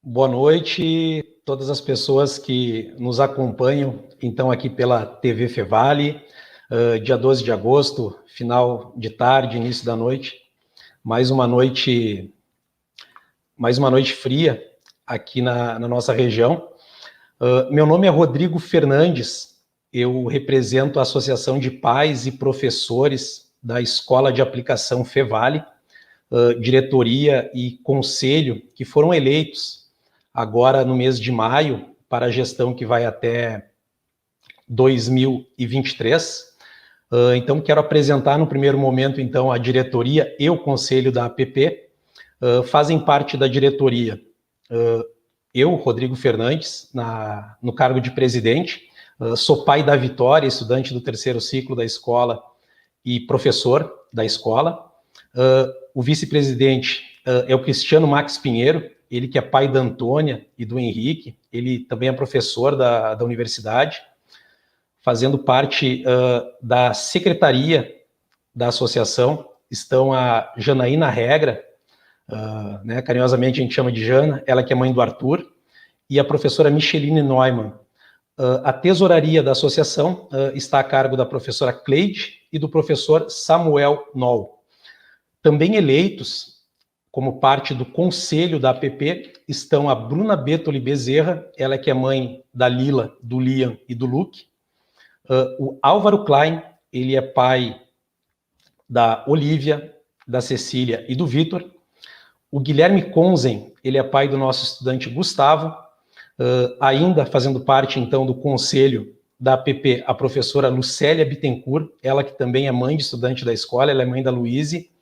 Boa noite, todas as pessoas que nos acompanham, então, aqui pela TV Fevale, dia 12 de agosto, final de tarde, início da noite, mais uma noite fria aqui na nossa região. Meu nome é Rodrigo Fernandes, eu represento a Associação de Pais e Professores da Escola de Aplicação Fevale, diretoria e conselho que foram eleitos agora no mês de maio, para a gestão que vai até 2023. Então, quero apresentar no primeiro momento, então, a diretoria e o conselho da APP. Fazem parte da diretoria eu, Rodrigo Fernandes, no cargo de presidente, sou pai da Vitória, estudante do terceiro ciclo da escola e professor da escola. O vice-presidente é o Cristiano Max Pinheiro, ele que é pai da Antônia e do Henrique, ele também é professor da universidade, fazendo parte da secretaria da associação, estão a Janaína Regra, carinhosamente a gente chama de Jana, ela que é mãe do Arthur, e a professora Micheline Neumann. A tesouraria da associação está a cargo da professora Cleide e do professor Samuel Noll. Também eleitos como parte do conselho da APP estão a Bruna Betoli Bezerra, ela que é mãe da Lila, do Liam e do Luke. O Álvaro Klein, ele é pai da Olivia, da Cecília e do Vitor. O Guilherme Konzen, ele é pai do nosso estudante Gustavo. Ainda fazendo parte, então, do conselho da APP, a professora Lucélia Bittencourt, ela que também é mãe de estudante da escola, ela é mãe da Luíse.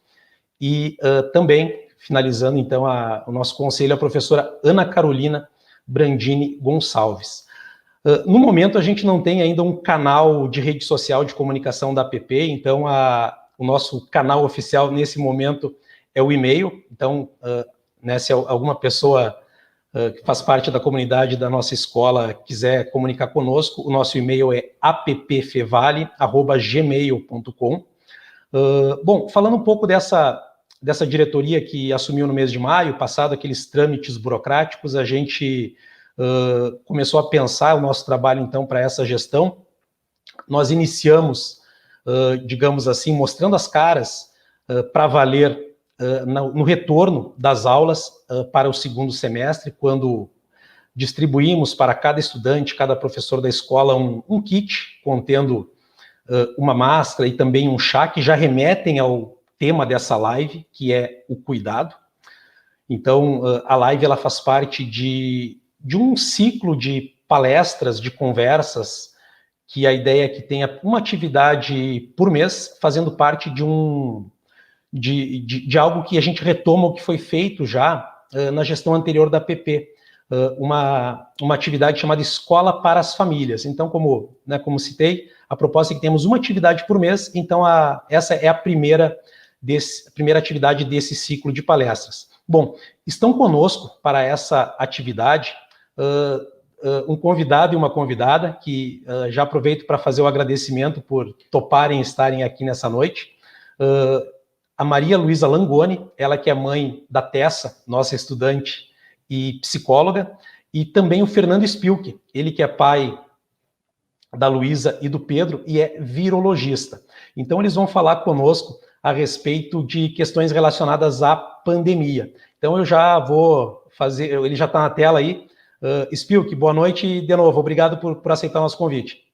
E também, finalizando, então, o nosso conselho, a professora Ana Carolina Brandini Gonçalves. No momento, a gente não tem ainda um canal de rede social de comunicação da APP, então o nosso canal oficial, nesse momento, é o e-mail. Então, se alguma pessoa que faz parte da comunidade da nossa escola quiser comunicar conosco, o nosso e-mail é appfevale@gmail.com. Bom, falando um pouco dessa diretoria que assumiu no mês de maio, passado aqueles trâmites burocráticos, a gente começou a pensar o nosso trabalho, então, para essa gestão. Nós iniciamos, digamos assim, mostrando as caras para valer no retorno das aulas para o segundo semestre, quando distribuímos para cada estudante, cada professor da escola, um kit contendo uma máscara e também um chá, que já remetem ao tema dessa live, que é o cuidado. Então, a live ela faz parte de um ciclo de palestras, de conversas, que a ideia é que tenha uma atividade por mês, fazendo parte de algo que a gente retoma o que foi feito já na gestão anterior da APP, uma atividade chamada Escola para as Famílias. Então, como citei, a proposta é que temos uma atividade por mês, então essa é a primeira atividade desse ciclo de palestras. Bom, estão conosco para essa atividade um convidado e uma convidada, que já aproveito para fazer o agradecimento por toparem estarem aqui nessa noite. A Maria Luísa Langoni, ela que é mãe da Tessa, nossa estudante e psicóloga, e também o Fernando Spilk, ele que é pai da Luísa e do Pedro e é virologista. Então, eles vão falar conosco a respeito de questões relacionadas à pandemia. Então, eu já vou fazer, ele já está na tela aí. Spilk, boa noite e, de novo, obrigado por aceitar o nosso convite.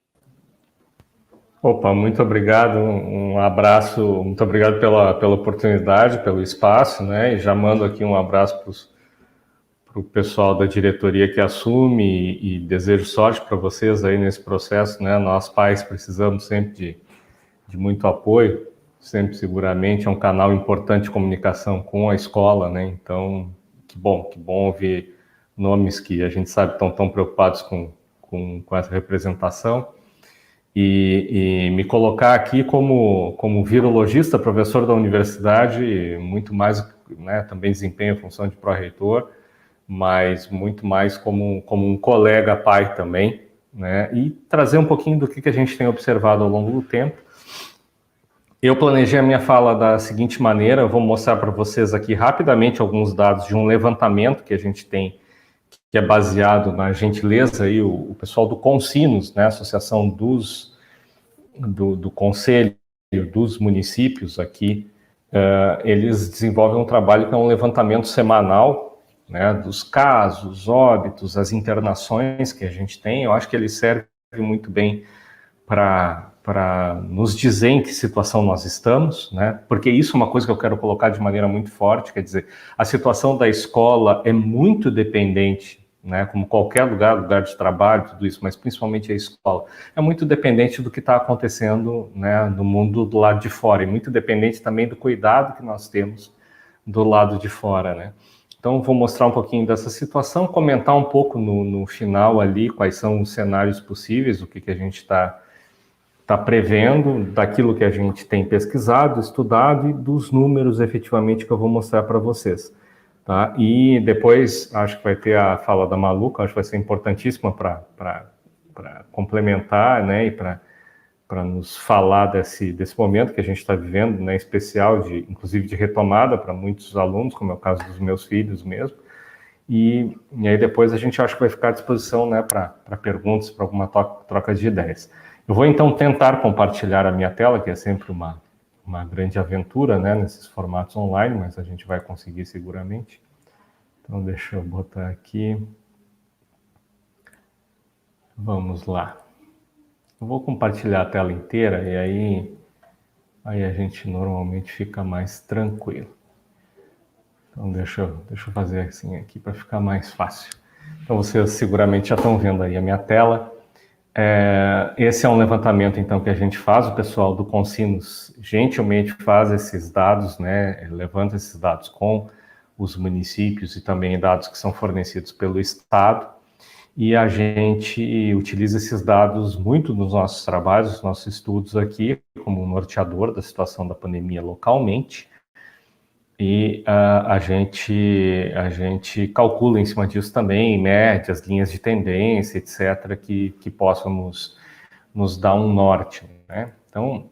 Opa, muito obrigado, um abraço, muito obrigado pela oportunidade, pelo espaço, né? E já mando aqui um abraço para o pessoal da diretoria que assume e desejo sorte para vocês aí nesse processo, né? Nós pais precisamos sempre de muito apoio, sempre seguramente é um canal importante de comunicação com a escola, né? Então, que bom ouvir nomes que a gente sabe estão tão preocupados com essa representação. E me colocar aqui como virologista, professor da universidade, muito mais, né, também desempenho a função de pró-reitor, mas muito mais como um colega pai também, né, e trazer um pouquinho do que a gente tem observado ao longo do tempo. Eu planejei a minha fala da seguinte maneira, eu vou mostrar para vocês aqui rapidamente alguns dados de um levantamento que a gente tem que é baseado na gentileza aí, o pessoal do Consinos, né, Associação do Conselho dos Municípios aqui, eles desenvolvem um trabalho que é um levantamento semanal, né, dos casos, óbitos, as internações que a gente tem. Eu acho que ele serve muito bem para nos dizer em que situação nós estamos, né? Porque isso é uma coisa que eu quero colocar de maneira muito forte, quer dizer, a situação da escola é muito dependente, né, como qualquer lugar de trabalho, tudo isso, mas principalmente a escola, é muito dependente do que está acontecendo, né, no mundo do lado de fora, e muito dependente também do cuidado que nós temos do lado de fora, né? Então, vou mostrar um pouquinho dessa situação, comentar um pouco no final ali quais são os cenários possíveis, o que a gente está prevendo, daquilo que a gente tem pesquisado, estudado e dos números efetivamente que eu vou mostrar para vocês. Tá? E depois, acho que vai ter a fala da Malu, que acho que vai ser importantíssima para complementar, né, e para nos falar desse momento que a gente está vivendo, né, especial, inclusive de retomada para muitos alunos, como é o caso dos meus filhos mesmo. E aí depois a gente acha que vai ficar à disposição, né, para perguntas, para alguma troca de ideias. Eu vou então tentar compartilhar a minha tela, que é sempre uma grande aventura, né, nesses formatos online, mas a gente vai conseguir seguramente. Então deixa eu botar aqui. Vamos lá. Eu vou compartilhar a tela inteira e aí a gente normalmente fica mais tranquilo. Então deixa eu fazer assim aqui para ficar mais fácil. Então vocês seguramente já estão vendo aí a minha tela. Esse é um levantamento então que a gente faz, o pessoal do Consinos gentilmente faz esses dados, né, levanta esses dados com os municípios e também dados que são fornecidos pelo Estado, e a gente utiliza esses dados muito nos nossos trabalhos, nos nossos estudos aqui, como um norteador da situação da pandemia localmente, e a gente calcula em cima disso também médias, linhas de tendência, etc., que possam nos dar um norte, né? Então,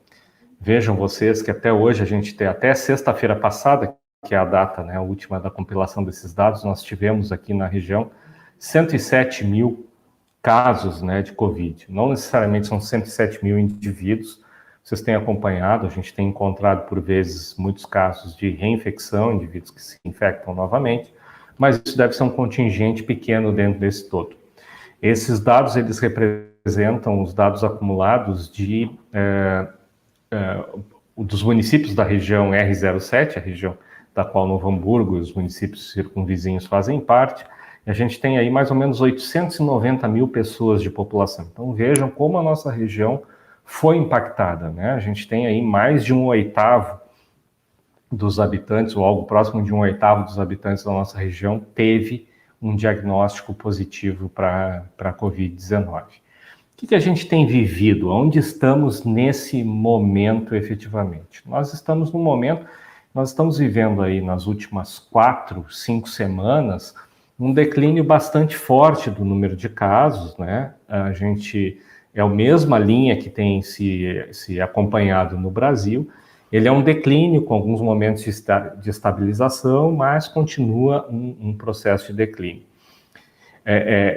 vejam vocês que até hoje a gente tem, até sexta-feira passada, que é a data, né, a última da compilação desses dados, nós tivemos aqui na região 107 mil casos, né, de Covid. Não necessariamente são 107 mil indivíduos. Vocês têm acompanhado, a gente tem encontrado por vezes muitos casos de reinfecção, indivíduos que se infectam novamente, mas isso deve ser um contingente pequeno dentro desse todo. Esses dados, eles representam os dados acumulados dos municípios da região R07, a região da qual Novo Hamburgo e os municípios circunvizinhos fazem parte. E a gente tem aí mais ou menos 890 mil pessoas de população. Então vejam como a nossa região foi impactada, né? A gente tem aí mais de 1/8 dos habitantes, ou algo próximo de 1/8 dos habitantes da nossa região teve um diagnóstico positivo para a Covid-19. O que a gente tem vivido? Onde estamos nesse momento efetivamente? Nós estamos vivendo aí nas últimas 4, 5 semanas um declínio bastante forte do número de casos, né? A gente é a mesma linha que tem se acompanhado no Brasil. Ele é um declínio com alguns momentos de estabilização, mas continua um processo de declínio.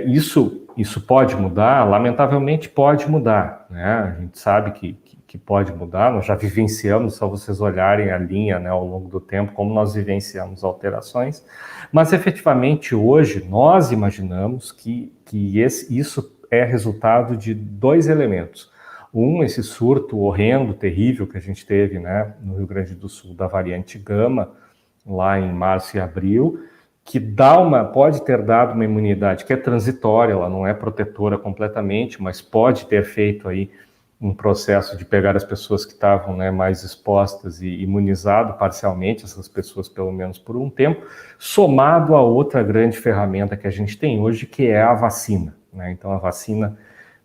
Isso pode mudar? Lamentavelmente pode mudar, né? A gente sabe que pode mudar, nós já vivenciamos, só vocês olharem a linha, né, ao longo do tempo, como nós vivenciamos alterações, mas efetivamente hoje nós imaginamos que isso é resultado de 2 elementos. Esse surto horrendo, terrível que a gente teve, né, no Rio Grande do Sul da variante Gama, lá em março e abril, que pode ter dado uma imunidade que é transitória, ela não é protetora completamente, mas pode ter feito aí um processo de pegar as pessoas que estavam, né, mais expostas e imunizado parcialmente essas pessoas pelo menos por um tempo, somado a outra grande ferramenta que a gente tem hoje, que é a vacina, né? Então a vacina,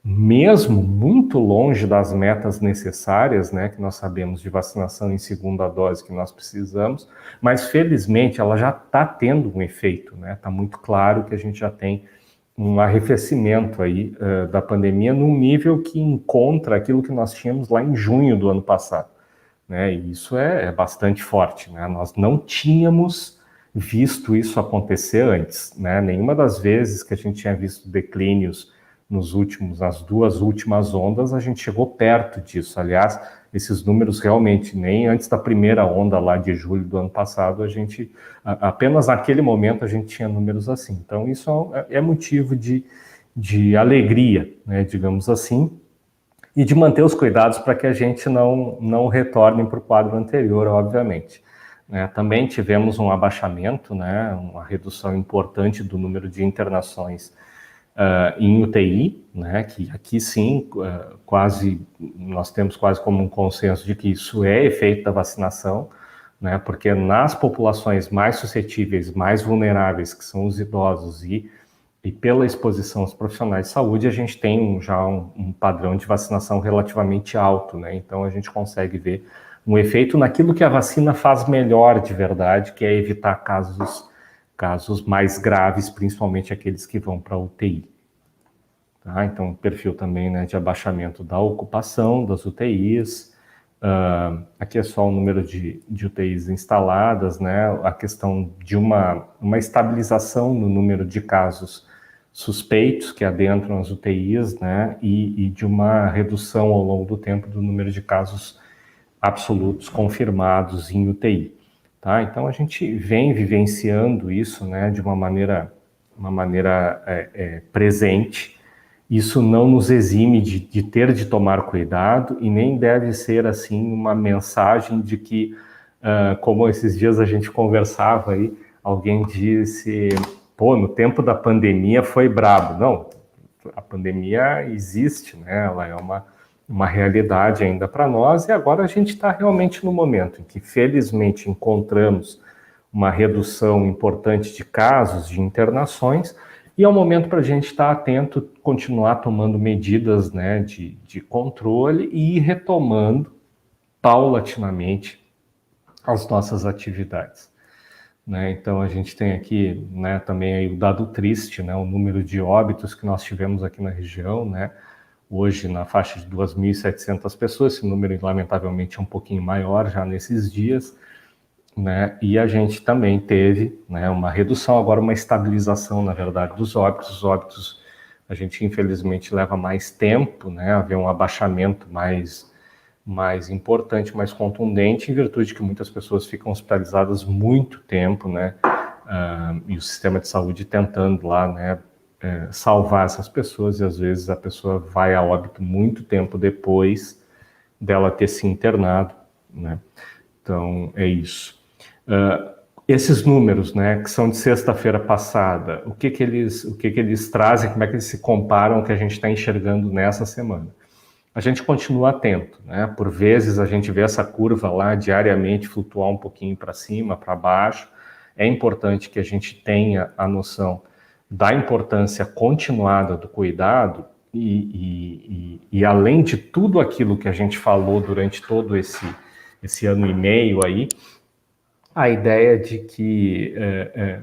mesmo muito longe das metas necessárias, né, que nós sabemos de vacinação em segunda dose que nós precisamos, mas felizmente ela já está tendo um efeito, né? Está muito claro que a gente já tem um arrefecimento aí da pandemia num nível que encontra aquilo que nós tínhamos lá em junho do ano passado, né? E isso é bastante forte, né? Nós não tínhamos visto isso acontecer antes, né? Nenhuma das vezes que a gente tinha visto declínios nas duas últimas ondas, a gente chegou perto disso. Aliás, esses números realmente, nem antes da primeira onda lá de julho do ano passado, apenas naquele momento a gente tinha números assim. Então, isso é motivo de alegria, né, digamos assim, e de manter os cuidados para que a gente não retorne para o quadro anterior, obviamente. Também tivemos um abaixamento, né, uma redução importante do número de internações em UTI, né, que aqui sim, nós temos quase como um consenso de que isso é efeito da vacinação, né, porque nas populações mais suscetíveis, mais vulneráveis, que são os idosos e pela exposição aos profissionais de saúde, a gente tem já um padrão de vacinação relativamente alto, né, então a gente consegue ver um efeito naquilo que a vacina faz melhor de verdade, que é evitar casos mais graves, principalmente aqueles que vão para a UTI. Tá? Então, perfil também, né, de abaixamento da ocupação das UTIs. Aqui é só o número de UTIs instaladas, né, a questão de uma estabilização no número de casos suspeitos que adentram as UTIs, né, e de uma redução ao longo do tempo do número de casos absolutos confirmados em UTI. Tá? Então a gente vem vivenciando isso, né, de uma maneira presente. Isso não nos exime de ter de tomar cuidado e nem deve ser assim uma mensagem de que, como esses dias a gente conversava aí, alguém disse, pô, no tempo da pandemia foi brabo. Não, a pandemia existe, né? Ela é uma realidade ainda para nós, e agora a gente está realmente no momento em que, felizmente, encontramos uma redução importante de casos, de internações, e é um momento para a gente estar atento, continuar tomando medidas, né, de controle e ir retomando paulatinamente as nossas atividades. Né? Então a gente tem aqui, né, também aí o dado triste, né, o número de óbitos que nós tivemos aqui na região, né? Hoje na faixa de 2.700 pessoas, esse número lamentavelmente é um pouquinho maior já nesses dias, né? E a gente também teve, né, uma redução, agora uma estabilização, na verdade, dos óbitos. Os óbitos, a gente infelizmente leva mais tempo, né, a ver um abaixamento mais importante, mais contundente, em virtude de que muitas pessoas ficam hospitalizadas muito tempo, né, e o sistema de saúde tentando lá, né, salvar essas pessoas, e às vezes a pessoa vai a óbito muito tempo depois dela ter se internado, né? Então, é isso. Esses números, né, que são de sexta-feira passada, o que eles trazem, como é que eles se comparam ao que a gente está enxergando nessa semana? A gente continua atento, né? Por vezes a gente vê essa curva lá diariamente flutuar um pouquinho para cima, para baixo. É importante que a gente tenha a noção da importância continuada do cuidado e além de tudo aquilo que a gente falou durante todo esse ano e meio aí, a ideia de que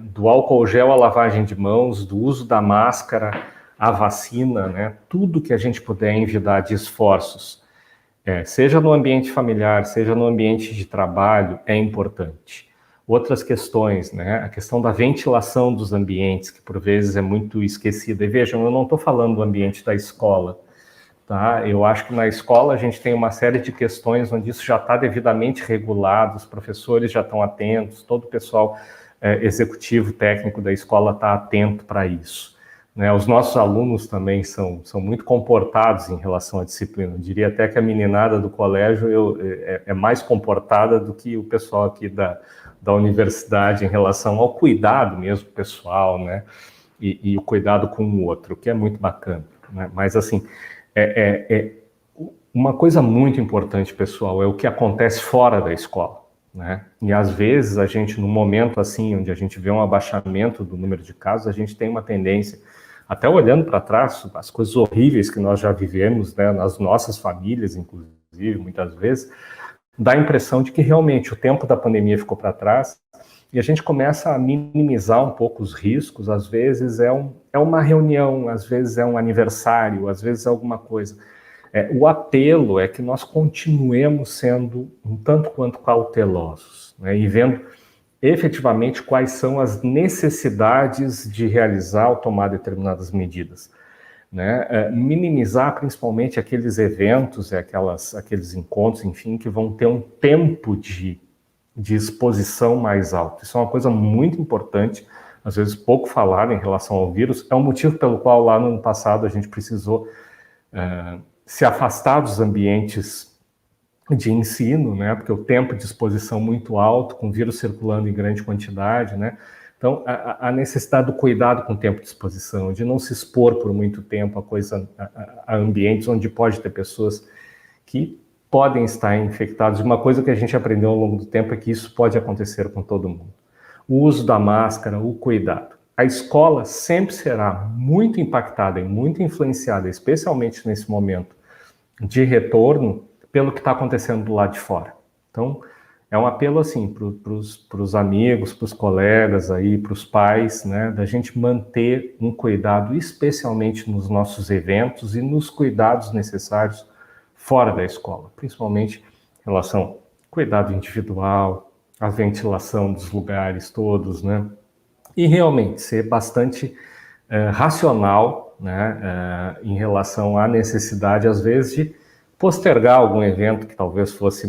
do álcool gel à lavagem de mãos, do uso da máscara à vacina, né, tudo que a gente puder envidar de esforços, seja no ambiente familiar, seja no ambiente de trabalho, é importante. Outras questões, né, a questão da ventilação dos ambientes, que por vezes é muito esquecida. E vejam, eu não estou falando do ambiente da escola, tá? Eu acho que na escola a gente tem uma série de questões onde isso já está devidamente regulado, os professores já estão atentos, todo o pessoal executivo, técnico da escola está atento para isso. Né? Os nossos alunos também são muito comportados em relação à disciplina. Eu diria até que a meninada do colégio é mais comportada do que o pessoal aqui da universidade em relação ao cuidado mesmo pessoal, né? E o cuidado com o outro, que é muito bacana. Né? Mas, assim, uma coisa muito importante, pessoal, é o que acontece fora da escola. Né? E, às vezes, a gente, num momento assim, onde a gente vê um abaixamento do número de casos, a gente tem uma tendência, até olhando para trás, as coisas horríveis que nós já vivemos, né, nas nossas famílias, inclusive, muitas vezes, dá a impressão de que realmente o tempo da pandemia ficou para trás e a gente começa a minimizar um pouco os riscos. Às vezes é uma reunião, às vezes é um aniversário, às vezes é alguma coisa. O apelo é que nós continuemos sendo um tanto quanto cautelosos, né, e vendo efetivamente quais são as necessidades de realizar ou tomar determinadas medidas. Né? Minimizar principalmente aqueles eventos, aqueles encontros, enfim, que vão ter um tempo de exposição mais alto. Isso é uma coisa muito importante, às vezes pouco falada em relação ao vírus. É um motivo pelo qual lá no ano passado a gente precisou se afastar dos ambientes de ensino, né? Porque o tempo de exposição muito alto, com vírus circulando em grande quantidade, né? Então, a necessidade do cuidado com o tempo de exposição, de não se expor por muito tempo a ambientes onde pode ter pessoas que podem estar infectados. Uma coisa que a gente aprendeu ao longo do tempo é que isso pode acontecer com todo mundo. O uso da máscara, o cuidado. A escola sempre será muito impactada e muito influenciada, especialmente nesse momento de retorno, pelo que está acontecendo do lado de fora. Então, é um apelo assim para os amigos, para os colegas aí, para os pais, né, da gente manter um cuidado, especialmente nos nossos eventos e nos cuidados necessários fora da escola, principalmente em relação ao cuidado individual, a ventilação dos lugares todos, né, e realmente ser bastante racional, né, em relação à necessidade, às vezes, de postergar algum evento que talvez fosse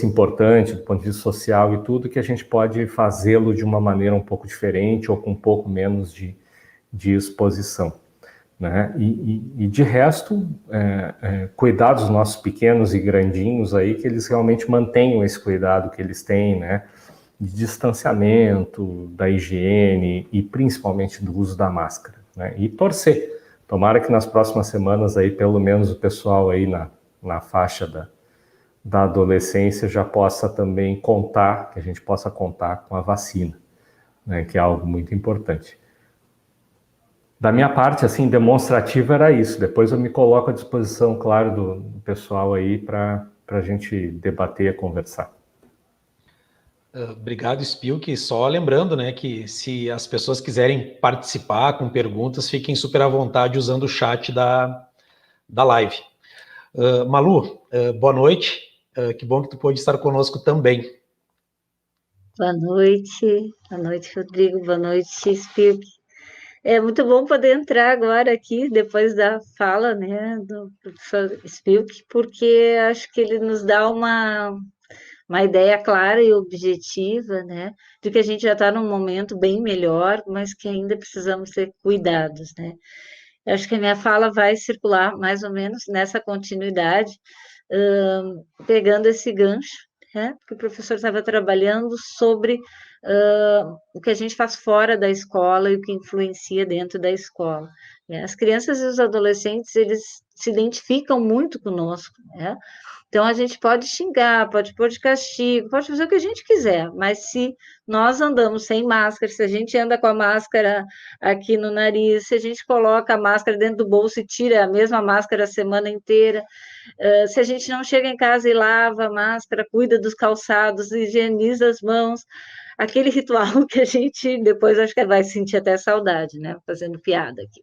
importante do ponto de vista social e tudo, que a gente pode fazê-lo de uma maneira um pouco diferente ou com um pouco menos de exposição. Né? E de resto, cuidar dos nossos pequenos e grandinhos aí, que eles realmente mantenham esse cuidado que eles têm, né? De distanciamento, da higiene e principalmente do uso da máscara. Né? E torcer. Tomara que nas próximas semanas aí, pelo menos o pessoal aí na faixa da adolescência já possa também contar, que a gente possa contar com a vacina, né, que é algo muito importante. Da minha parte, assim, demonstrativa era isso. Depois eu me coloco à disposição, claro, do pessoal aí para a gente debater e conversar. Obrigado, Spilk. Só lembrando, né, que se as pessoas quiserem participar com perguntas, fiquem super à vontade usando o chat da live. Malu, boa noite. Que bom que tu pôde estar conosco também. Boa noite, Rodrigo, boa noite, Spilk. É muito bom poder entrar agora aqui, depois da fala, né, do professor Spilk, porque acho que ele nos dá uma ideia clara e objetiva, né, de que a gente já está num momento bem melhor, mas que ainda precisamos ter cuidados, né. Eu acho que a minha fala vai circular mais ou menos nessa continuidade, pegando esse gancho, né, porque o professor estava trabalhando sobre o que a gente faz fora da escola e o que influencia dentro da escola. Né? As crianças e os adolescentes, eles se identificam muito conosco, né? Então, a gente pode xingar, pode pôr de castigo, pode fazer o que a gente quiser, mas se nós andamos sem máscara, se a gente anda com a máscara aqui no nariz, se a gente coloca a máscara dentro do bolso e tira a mesma máscara a semana inteira, se a gente não chega em casa e lava a máscara, cuida dos calçados, higieniza as mãos, aquele ritual que a gente depois acho que vai sentir até saudade, né? Fazendo piada aqui,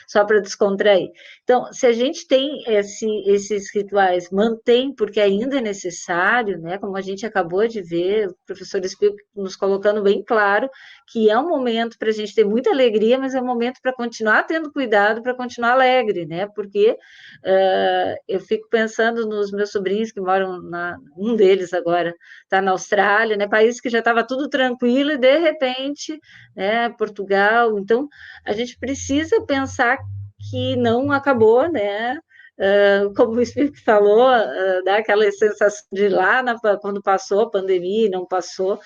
só para descontrair. Então, se a gente tem esses rituais, mantém, porque ainda é necessário, né? Como a gente acabou de ver, o professor Spilk nos colocando bem claro que é um momento para a gente ter muita alegria, mas é um momento para continuar tendo cuidado, para continuar alegre, né? Porque eu fico pensando nos meus sobrinhos que moram um deles agora está na Austrália, né? País que já estava tudo tranquilo e de repente, né? Portugal. Então, a gente precisa pensar que não acabou, né? Como o Espírito falou, dá aquela sensação de lá quando passou a pandemia e não passou.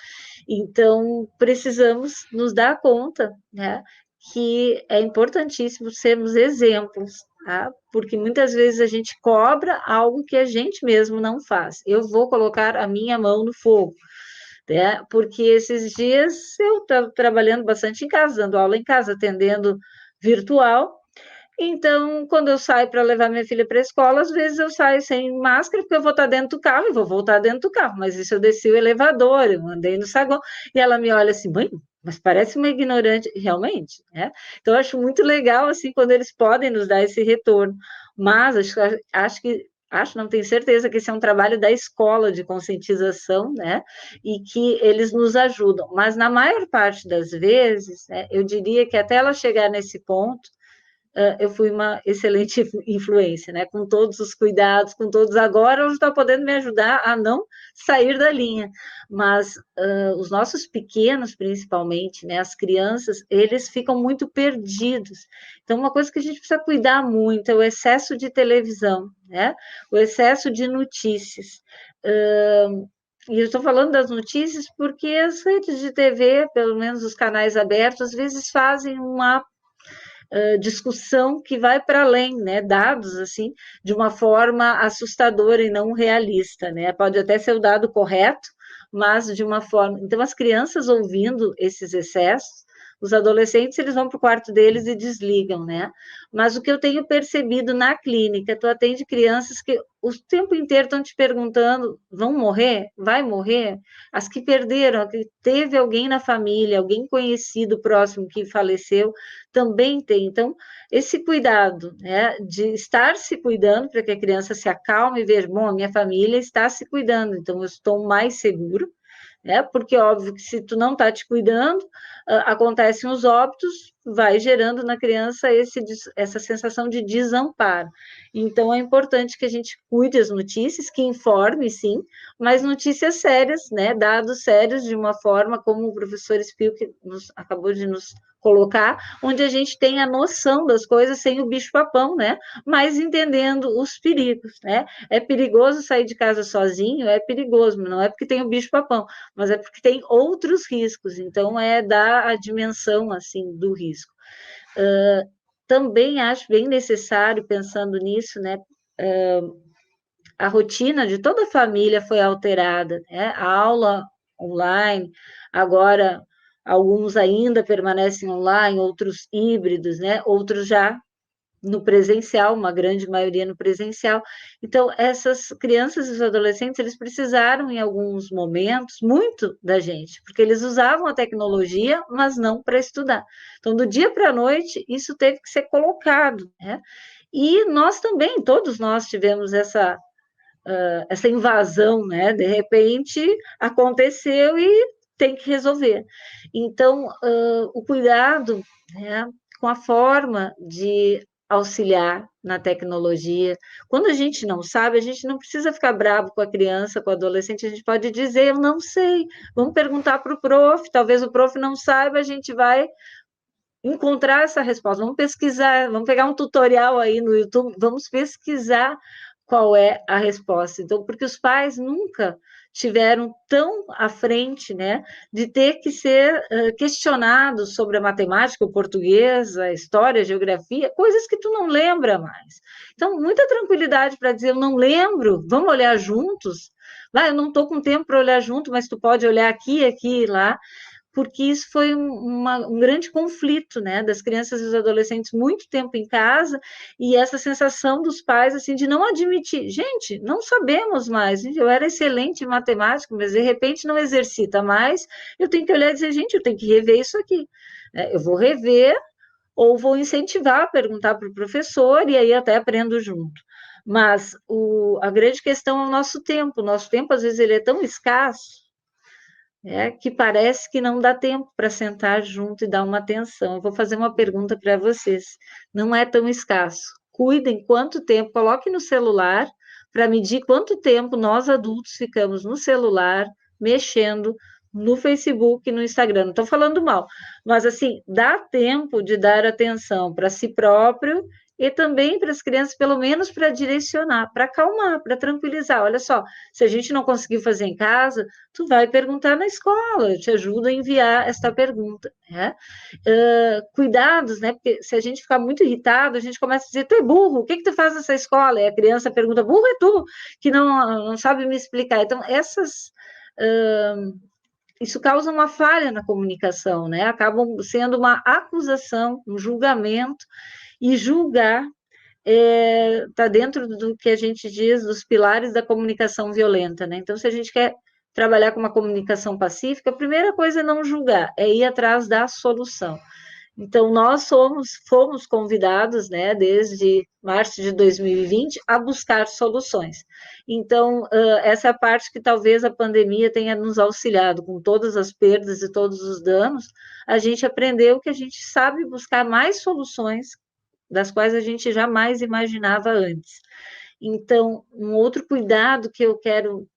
Então, precisamos nos dar conta, né? Que é importantíssimo sermos exemplos, tá? Porque muitas vezes a gente cobra algo que a gente mesmo não faz. Eu vou colocar a minha mão no fogo, né? Porque esses dias eu estava trabalhando bastante em casa, dando aula em casa, atendendo virtual. Então, quando eu saio para levar minha filha para a escola, às vezes eu saio sem máscara, porque eu vou estar dentro do carro e vou voltar dentro do carro. Mas isso eu desci o elevador, eu andei no saguão, e ela me olha assim, mãe, mas parece uma ignorante, realmente, né? Então, eu acho muito legal, assim, quando eles podem nos dar esse retorno. Mas acho que acho, não tenho certeza, que esse é um trabalho da escola de conscientização, né, e que eles nos ajudam, mas na maior parte das vezes, né, eu diria que até ela chegar nesse ponto, eu fui uma excelente influência, né? Com todos os cuidados, com todos. Agora ela está podendo me ajudar a não sair da linha. Mas os nossos pequenos, principalmente, né? As crianças, eles ficam muito perdidos. Então, uma coisa que a gente precisa cuidar muito é o excesso de televisão, né? O excesso de notícias. E eu estou falando das notícias porque as redes de TV, pelo menos os canais abertos, às vezes fazem uma discussão que vai para além, né, dados assim, de uma forma assustadora e não realista, né? Pode até ser o dado correto, mas de uma forma. Então, as crianças ouvindo esses excessos, os adolescentes eles vão para o quarto deles e desligam, né? Mas o que eu tenho percebido na clínica, tu atende crianças que o tempo inteiro estão te perguntando: vão morrer? Vai morrer? As que perderam, que teve alguém na família, alguém conhecido próximo que faleceu, também tem. Então, esse cuidado, né, de estar se cuidando para que a criança se acalme e ver, bom, a minha família está se cuidando, então eu estou mais seguro, né? Porque óbvio que se tu não está te cuidando, acontecem os óbitos, vai gerando na criança essa sensação de desamparo. Então é importante que a gente cuide as notícias, que informe, sim, mas notícias sérias, né? Dados sérios de uma forma como o professor Spilk acabou de nos colocar, onde a gente tem a noção das coisas sem o bicho-papão, né? Mas entendendo os perigos, né? É perigoso sair de casa sozinho? É perigoso, não é porque tem o bicho-papão, mas é porque tem outros riscos, então é dar a dimensão, assim, do risco. Também acho bem necessário, pensando nisso, né? A rotina de toda a família foi alterada, né? A aula online, agora alguns ainda permanecem online, outros híbridos, né? Outros já no presencial, uma grande maioria no presencial. Então, essas crianças e os adolescentes, eles precisaram, em alguns momentos, muito da gente, porque eles usavam a tecnologia, mas não para estudar. Então, do dia para a noite, isso teve que ser colocado, né? E nós também, todos nós tivemos essa invasão, né? De repente aconteceu e tem que resolver. Então, o cuidado, né, com a forma de auxiliar na tecnologia. Quando a gente não sabe, a gente não precisa ficar bravo com a criança, com o adolescente, a gente pode dizer, eu não sei, vamos perguntar para o prof, talvez o prof não saiba, a gente vai encontrar essa resposta, vamos pesquisar, vamos pegar um tutorial aí no YouTube, vamos pesquisar qual é a resposta. Então, porque os pais nunca tiveram tão à frente, né, de ter que ser questionados sobre a matemática, o português, a história, a geografia, coisas que tu não lembra mais. Então, muita tranquilidade para dizer, eu não lembro, vamos olhar juntos? Vai, eu não estou com tempo para olhar junto, mas tu pode olhar aqui, aqui e lá, porque isso foi um grande conflito, né, das crianças e dos adolescentes muito tempo em casa, e essa sensação dos pais, assim, de não admitir, gente, não sabemos mais, eu era excelente em matemática, mas de repente não exercita mais, eu tenho que olhar e dizer, gente, eu tenho que rever isso aqui, eu vou rever, ou vou incentivar a perguntar para o professor, e aí até aprendo junto. Mas a grande questão é o nosso tempo, às vezes, ele é tão escasso, que parece que não dá tempo para sentar junto e dar uma atenção. Eu vou fazer uma pergunta para vocês. Não é tão escasso. Cuidem quanto tempo, coloque no celular para medir quanto tempo nós adultos ficamos no celular, mexendo no Facebook e no Instagram. Não estou falando mal, mas assim, dá tempo de dar atenção para si próprio e também para as crianças, pelo menos para direcionar, para acalmar, para tranquilizar. Olha só, se a gente não conseguir fazer em casa, tu vai perguntar na escola, eu te ajudo a enviar esta pergunta, né? Cuidados, né? Porque se a gente ficar muito irritado, a gente começa a dizer, tu é burro, o que tu faz nessa escola? E a criança pergunta, burro é tu, que não sabe me explicar. Então, isso causa uma falha na comunicação, né? Acabam sendo uma acusação, um julgamento, e julgar está dentro do que a gente diz dos pilares da comunicação violenta, né? Então, se a gente quer trabalhar com uma comunicação pacífica, a primeira coisa é não julgar, é ir atrás da solução. Então, nós fomos convidados, né, desde março de 2020, a buscar soluções. Então, essa parte que talvez a pandemia tenha nos auxiliado, com todas as perdas e todos os danos, a gente aprendeu que a gente sabe buscar mais soluções, das quais a gente jamais imaginava antes. Então, um outro cuidado que eu quero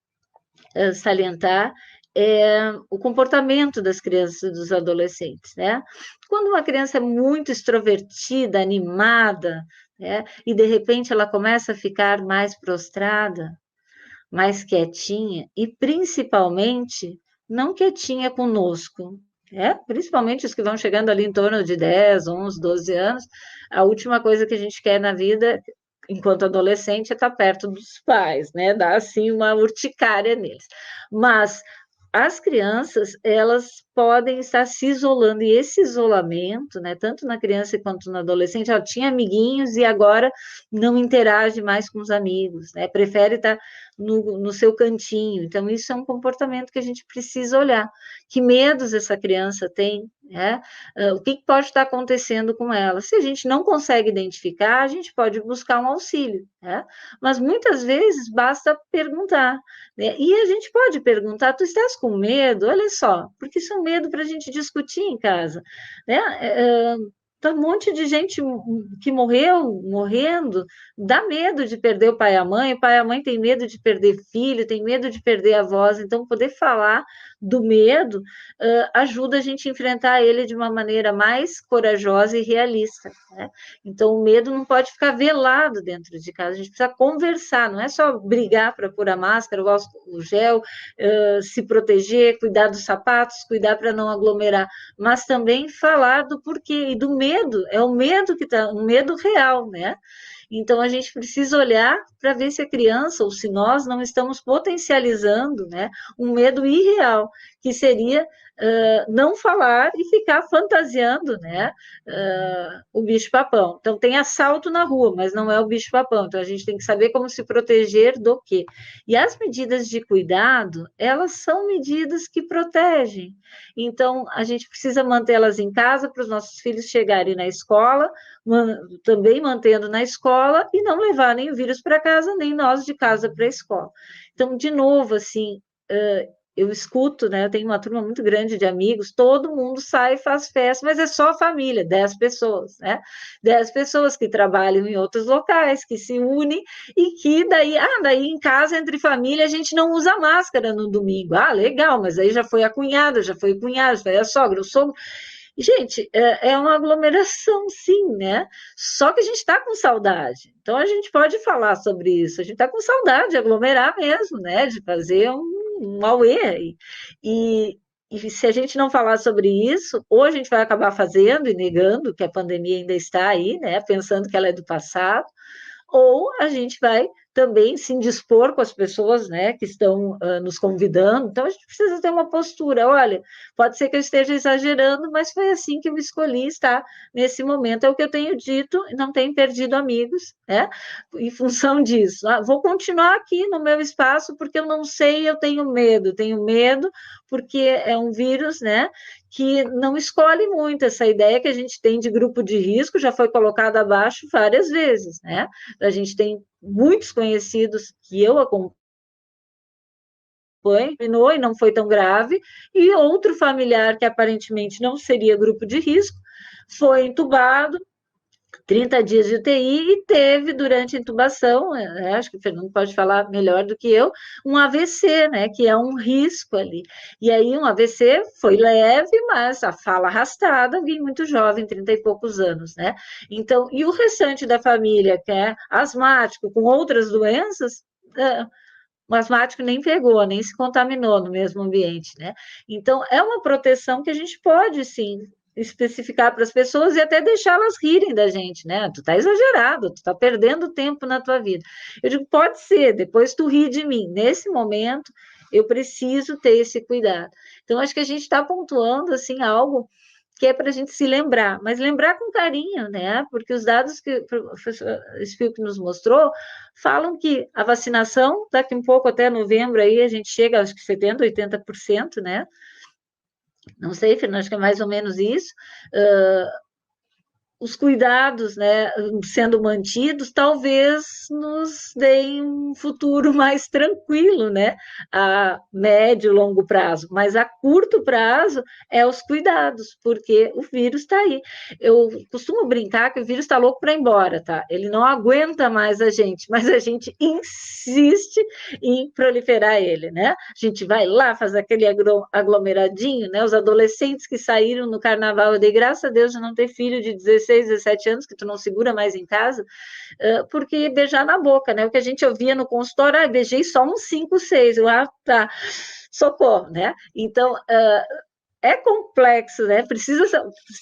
salientar é o comportamento das crianças e dos adolescentes, né? Quando uma criança é muito extrovertida, animada, né, e de repente ela começa a ficar mais prostrada, mais quietinha, e principalmente não quietinha conosco, né? Principalmente os que vão chegando ali em torno de 10, 11, 12 anos, a última coisa que a gente quer na vida, enquanto adolescente, é estar perto dos pais, né? Dar assim uma urticária neles. Mas as crianças, elas podem estar se isolando, e esse isolamento, né, tanto na criança quanto no adolescente, ela tinha amiguinhos e agora não interage mais com os amigos, né, prefere estar no seu cantinho. Então, isso é um comportamento que a gente precisa olhar. Que medos essa criança tem, né? O que pode estar acontecendo com ela? Se a gente não consegue identificar, a gente pode buscar um auxílio, né? Mas muitas vezes basta perguntar, né? E a gente pode perguntar: tu estás com medo? Olha só, porque isso é um medo para a gente discutir em casa, né? Tá um monte de gente que morrendo, dá medo de perder o pai e a mãe tem medo de perder filho, tem medo de perder a voz, então poder falar do medo ajuda a gente a enfrentar ele de uma maneira mais corajosa e realista, né? Então o medo não pode ficar velado dentro de casa, a gente precisa conversar, não é só brigar para pôr a máscara, o gel, se proteger, cuidar dos sapatos, cuidar para não aglomerar, mas também falar do porquê e do medo, é o medo que está, um medo real, né? Então a gente precisa olhar para ver se a criança ou se nós não estamos potencializando, né, um medo irreal, que seria não falar e ficar fantasiando, né, o bicho-papão. Então tem assalto na rua, mas não é o bicho-papão. Então a gente tem que saber como se proteger do quê. E as medidas de cuidado, elas são medidas que protegem. Então a gente precisa mantê-las em casa para os nossos filhos chegarem na escola, também mantendo na escola e não levarem o vírus para casa, nem nós de casa para a escola. Então, de novo, assim, eu escuto, né? Eu tenho uma turma muito grande de amigos, todo mundo sai e faz festa, mas é só a família, 10 pessoas, né? 10 pessoas que trabalham em outros locais, que se unem e que daí em casa, entre família, a gente não usa máscara no domingo. Ah, legal, mas aí já foi a cunhada, já foi o cunhado, já foi a sogra, o sogro. Gente, é uma aglomeração, sim, né? Só que a gente está com saudade. Então, a gente pode falar sobre isso. A gente está com saudade de aglomerar mesmo, né? De fazer um auê. E se a gente não falar sobre isso, ou a gente vai acabar fazendo e negando que a pandemia ainda está aí, né? Pensando que ela é do passado, ou a gente vai também se indispor com as pessoas, né, que estão nos convidando. Então, a gente precisa ter uma postura. Olha, pode ser que eu esteja exagerando, mas foi assim que eu escolhi estar nesse momento. É o que eu tenho dito, não tenho perdido amigos, né, em função disso. Vou continuar aqui no meu espaço porque eu não sei, eu tenho medo porque é um vírus, né, que não escolhe muito. Essa ideia que a gente tem de grupo de risco já foi colocada abaixo várias vezes, né? A gente tem muitos conhecidos que eu acompanho e não foi tão grave, e outro familiar que aparentemente não seria grupo de risco foi entubado, 30 dias de UTI e teve durante a intubação, acho que o Fernando pode falar melhor do que eu, um AVC, né, que é um risco ali. E aí um AVC foi leve, mas a fala arrastada, alguém muito jovem, 30 e poucos anos, né? Então, e o restante da família, que é asmático, com outras doenças, o asmático nem pegou, nem se contaminou no mesmo ambiente, né? Então, é uma proteção que a gente pode, sim, especificar para as pessoas e até deixá-las rirem da gente, né? Tu tá exagerado, tu tá perdendo tempo na tua vida. Eu digo, pode ser, depois tu ri de mim. Nesse momento, eu preciso ter esse cuidado. Então, acho que a gente está pontuando, assim, algo que é para a gente se lembrar, mas lembrar com carinho, né? Porque os dados que o professor Spilk nos mostrou falam que a vacinação, daqui um pouco até novembro, aí a gente chega, acho que 70%, 80%, né? Não sei, Fernando, acho que é mais ou menos isso. os cuidados, né, sendo mantidos, talvez nos deem um futuro mais tranquilo, né, a médio e longo prazo, mas a curto prazo é os cuidados, porque o vírus está aí. Eu costumo brincar que o vírus está louco para ir embora, tá? Ele não aguenta mais a gente, mas a gente insiste em proliferar ele, né? A gente vai lá, faz aquele aglomeradinho, né? Os adolescentes que saíram no carnaval, eu dei graças a Deus de não ter filho de 16, 17 anos, que tu não segura mais em casa, porque beijar na boca, né? O que a gente ouvia no consultório, beijei só uns 5, 6, eu, tá, socorro, né? Então, é complexo, né? Precisa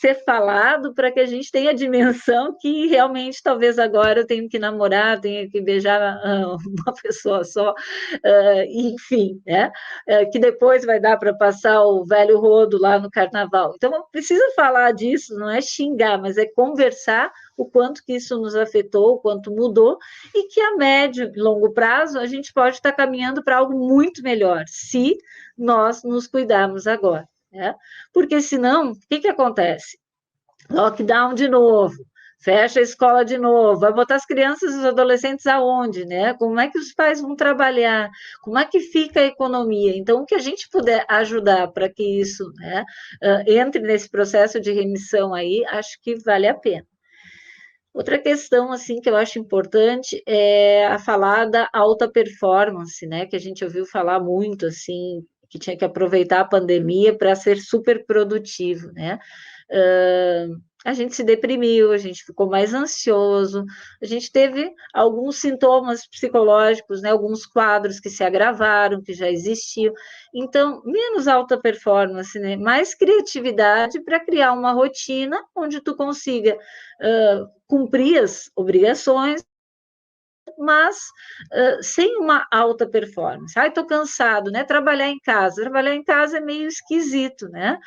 ser falado para que a gente tenha a dimensão que realmente talvez agora eu tenho que namorar, tenho que beijar uma pessoa só, enfim, né? Que depois vai dar para passar o velho rodo lá no carnaval. Então, precisa falar disso, não é xingar, mas é conversar o quanto que isso nos afetou, o quanto mudou, e que a médio e longo prazo a gente pode estar caminhando para algo muito melhor, se nós nos cuidarmos agora. Né? Porque senão, o que acontece? Lockdown de novo, fecha a escola de novo, vai botar as crianças e os adolescentes aonde, né? Como é que os pais vão trabalhar? Como é que fica a economia? Então, o que a gente puder ajudar para que isso, né, entre nesse processo de remissão aí, acho que vale a pena. Outra questão, assim, que eu acho importante é a falar da alta performance, né, que a gente ouviu falar muito, assim, que tinha que aproveitar a pandemia para ser super produtivo, né? A gente se deprimiu, a gente ficou mais ansioso, a gente teve alguns sintomas psicológicos, né? Alguns quadros que se agravaram, que já existiam. Então, menos alta performance, né? Mais criatividade para criar uma rotina onde tu consiga cumprir as obrigações, mas sem uma alta performance. Ai, estou cansado, né? Trabalhar em casa é meio esquisito, né?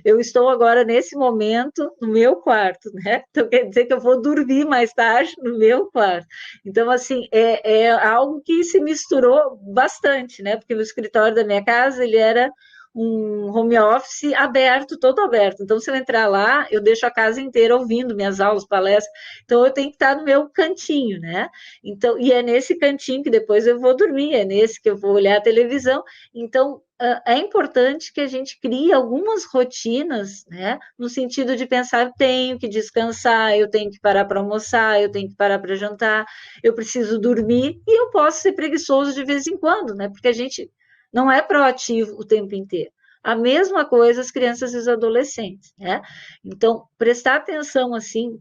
Eu estou agora, nesse momento, no meu quarto, né? Então, quer dizer que eu vou dormir mais tarde no meu quarto. Então, assim, é algo que se misturou bastante, né? Porque o escritório da minha casa, ele era um home office aberto, todo aberto. Então, se eu entrar lá, eu deixo a casa inteira ouvindo minhas aulas, palestras. Então, eu tenho que estar no meu cantinho, né? Então, e é nesse cantinho que depois eu vou dormir, é nesse que eu vou olhar a televisão. Então, é importante que a gente crie algumas rotinas, né? No sentido de pensar, eu tenho que descansar, eu tenho que parar para almoçar, eu tenho que parar para jantar, eu preciso dormir, e eu posso ser preguiçoso de vez em quando, né? Porque a gente não é proativo o tempo inteiro. A mesma coisa as crianças e os adolescentes, né? Então, prestar atenção, assim,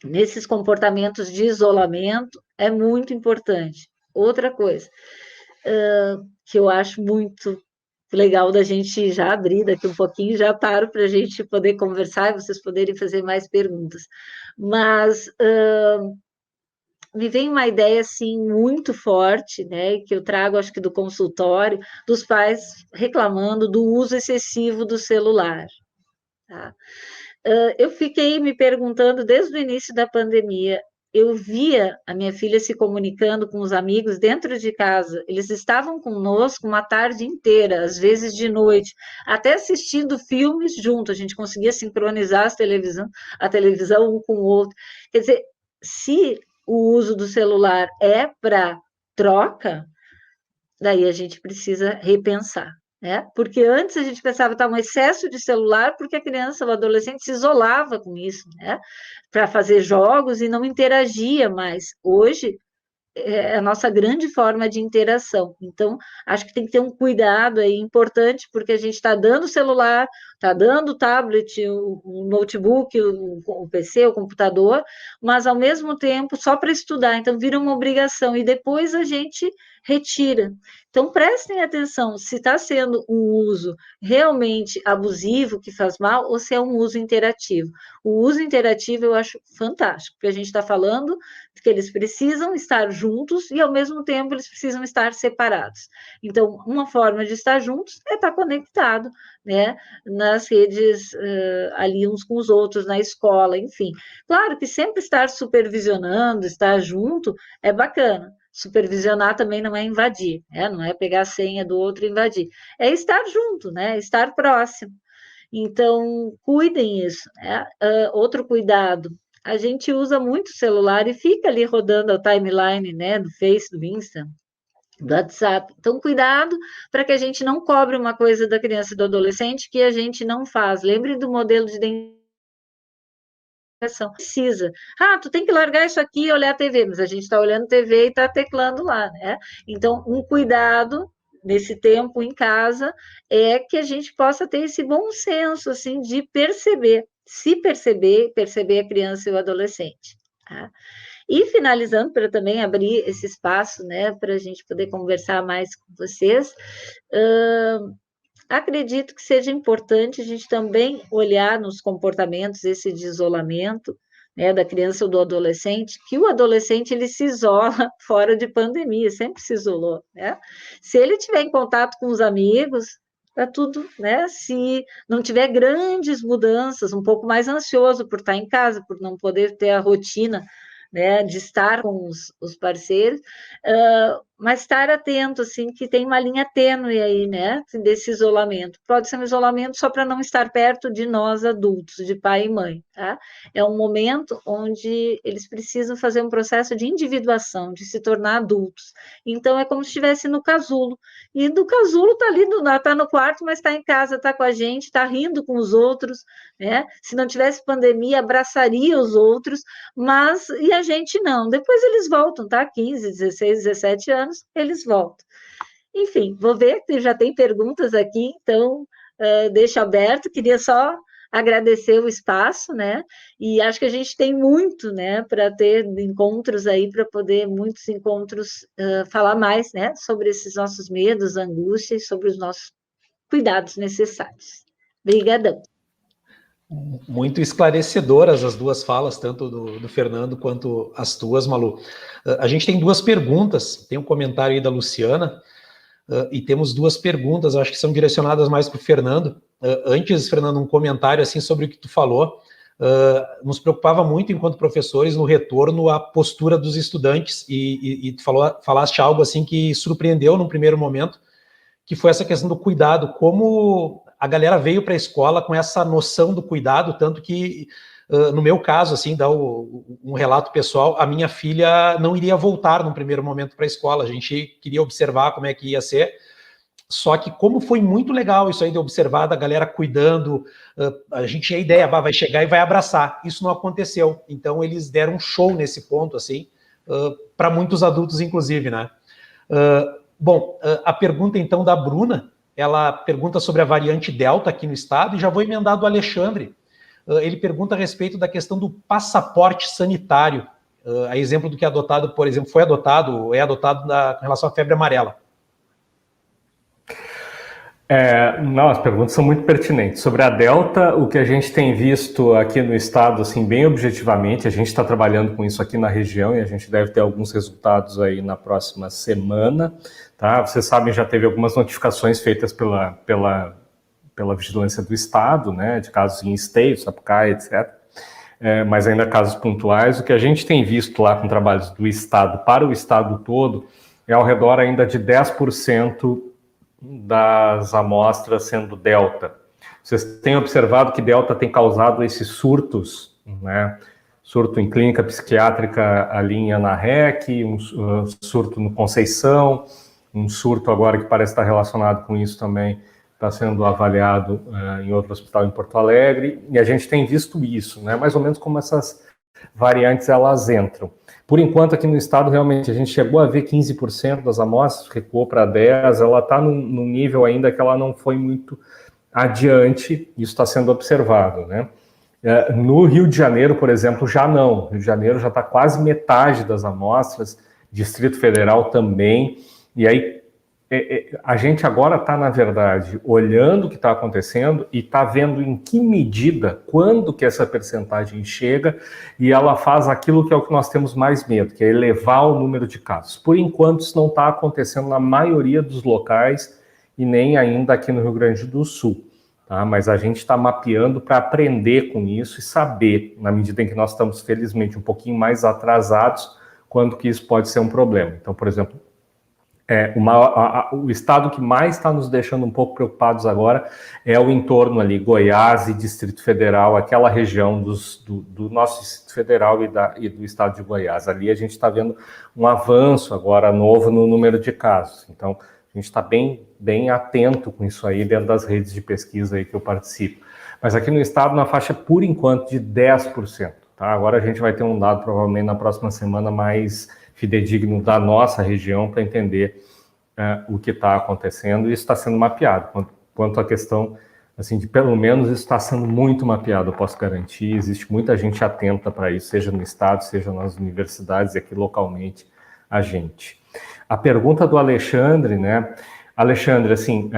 nesses comportamentos de isolamento é muito importante. Outra coisa que eu acho muito legal da gente já abrir daqui um pouquinho, já paro para a gente poder conversar e vocês poderem fazer mais perguntas. Mas me vem uma ideia assim muito forte, né, que eu trago acho que do consultório, dos pais reclamando do uso excessivo do celular. Tá? Eu fiquei me perguntando desde o início da pandemia. Eu via a minha filha se comunicando com os amigos dentro de casa. Eles estavam conosco uma tarde inteira, às vezes de noite, até assistindo filmes junto. A gente conseguia sincronizar a televisão um com o outro. Quer dizer, se o uso do celular é para troca, daí a gente precisa repensar. Né? Porque antes a gente pensava que estava um excesso de celular porque a criança, o adolescente se isolava com isso, né? Para fazer jogos e não interagia mais. Hoje é a nossa grande forma de interação. Então, acho que tem que ter um cuidado aí importante, porque a gente está dando o celular, está dando o tablet, o notebook, o PC, o computador, mas ao mesmo tempo só para estudar, então vira uma obrigação e depois a gente retira. Então, prestem atenção se está sendo um uso realmente abusivo, que faz mal, ou se é um uso interativo. O uso interativo eu acho fantástico, porque a gente está falando que eles precisam estar juntos e, ao mesmo tempo, eles precisam estar separados. Então, uma forma de estar juntos é estar conectado, né, nas redes, ali uns com os outros, na escola, enfim. Claro que sempre estar supervisionando, estar junto, é bacana. Supervisionar também não é invadir, né? Não é pegar a senha do outro e invadir. É estar junto, né? Estar próximo. Então, cuidem isso, né? Outro cuidado, a gente usa muito o celular e fica ali rodando a timeline, né, do Face, do Insta, do WhatsApp. Então, cuidado para que a gente não cobre uma coisa da criança e do adolescente que a gente não faz. Lembre do modelo de identificação. Precisa. Ah, tu tem que largar isso aqui e olhar a TV, mas a gente está olhando TV e está teclando lá, né? Então, um cuidado nesse tempo em casa é que a gente possa ter esse bom senso, assim, de perceber, se perceber, perceber a criança e o adolescente, tá? E finalizando, para também abrir esse espaço, né, para a gente poder conversar mais com vocês, acredito que seja importante a gente também olhar nos comportamentos esse de isolamento, né, da criança ou do adolescente, que o adolescente ele se isola fora de pandemia, sempre se isolou, né? Se ele tiver em contato com os amigos, tá tudo, né? Se não tiver grandes mudanças, um pouco mais ansioso por estar em casa, por não poder ter a rotina, né, de estar com os parceiros, mas estar atento, assim, que tem uma linha tênue aí, né, desse isolamento. Pode ser um isolamento só para não estar perto de nós adultos, de pai e mãe, tá? É um momento onde eles precisam fazer um processo de individuação, de se tornar adultos. Então, é como se estivesse no casulo. E do casulo está ali, está no quarto, mas está em casa, está com a gente, está rindo com os outros, né? Se não tivesse pandemia, abraçaria os outros, mas e a gente não. Depois eles voltam, tá? 15, 16, 17 anos, eles voltam. Enfim, vou ver que já tem perguntas aqui, então deixo aberto. Queria só agradecer o espaço, né? E acho que a gente tem muito, né, para ter encontros aí, para poder, muitos encontros, falar mais, né, sobre esses nossos medos, angústias, sobre os nossos cuidados necessários. Obrigadão. Muito esclarecedoras as duas falas, tanto do Fernando quanto as tuas, Malu. A gente tem duas perguntas, tem um comentário aí da Luciana, e temos duas perguntas, acho que são direcionadas mais para o Fernando. Antes, Fernando, um comentário assim sobre o que tu falou. Nos preocupava muito, enquanto professores, no retorno à postura dos estudantes, e tu falaste algo assim que surpreendeu num primeiro momento, que foi essa questão do cuidado, como a galera veio para a escola com essa noção do cuidado, tanto que, no meu caso, assim, dá um relato pessoal, a minha filha não iria voltar num primeiro momento para a escola, a gente queria observar como é que ia ser, só que como foi muito legal isso aí de observar, da galera cuidando, a gente tinha a ideia, vai chegar e vai abraçar, isso não aconteceu, então eles deram um show nesse ponto, assim, para muitos adultos, inclusive, né? Bom, a pergunta então da Bruna, ela pergunta sobre a variante Delta aqui no estado, e já vou emendar do Alexandre. Ele pergunta a respeito da questão do passaporte sanitário, a exemplo do que é adotado, por exemplo, foi adotado, é adotado com relação à febre amarela. Não, as perguntas são muito pertinentes. Sobre a Delta, o que a gente tem visto aqui no estado, assim, bem objetivamente, a gente está trabalhando com isso aqui na região e a gente deve ter alguns resultados aí na próxima semana, tá? Vocês sabem, já teve algumas notificações feitas pela vigilância do estado, né, de casos em Esteio, Sapucaia, etc., mas ainda casos pontuais. O que a gente tem visto lá com trabalhos do estado para o estado todo é ao redor ainda de 10% das amostras sendo Delta. Vocês têm observado que Delta tem causado esses surtos, né? Surto em clínica psiquiátrica ali em Ana Rec, um surto no Conceição, um surto agora que parece estar relacionado com isso também, está sendo avaliado em outro hospital em Porto Alegre, e a gente tem visto isso, né? Mais ou menos como essas variantes elas entram. Por enquanto, aqui no estado, realmente, a gente chegou a ver 15% das amostras, recuou para 10%, ela está num nível ainda que ela não foi muito adiante, isso está sendo observado, né? No Rio de Janeiro, por exemplo, já não. Rio de Janeiro já está quase metade das amostras, Distrito Federal também, e aí a gente agora está, na verdade, olhando o que está acontecendo e está vendo em que medida, quando que essa percentagem chega e ela faz aquilo que é o que nós temos mais medo, que é elevar o número de casos. Por enquanto, isso não está acontecendo na maioria dos locais e nem ainda aqui no Rio Grande do Sul, tá? Mas a gente está mapeando para aprender com isso e saber, na medida em que nós estamos, felizmente, um pouquinho mais atrasados, quando que isso pode ser um problema. Então, por exemplo, o estado que mais está nos deixando um pouco preocupados agora é o entorno ali, Goiás e Distrito Federal, aquela região do nosso Distrito Federal e do estado de Goiás. Ali a gente está vendo um avanço agora novo no número de casos. Então, a gente está bem atento com isso aí dentro das redes de pesquisa aí que eu participo. Mas aqui no estado, na faixa, por enquanto, de 10%. Tá? Agora a gente vai ter um dado, provavelmente, na próxima semana, mais fidedigno da nossa região para entender o que está acontecendo, e isso está sendo mapeado. Quanto à questão, assim, de pelo menos isso está sendo muito mapeado, eu posso garantir, existe muita gente atenta para isso, seja no estado, seja nas universidades e aqui localmente a gente. A pergunta do Alexandre, né? Alexandre, assim,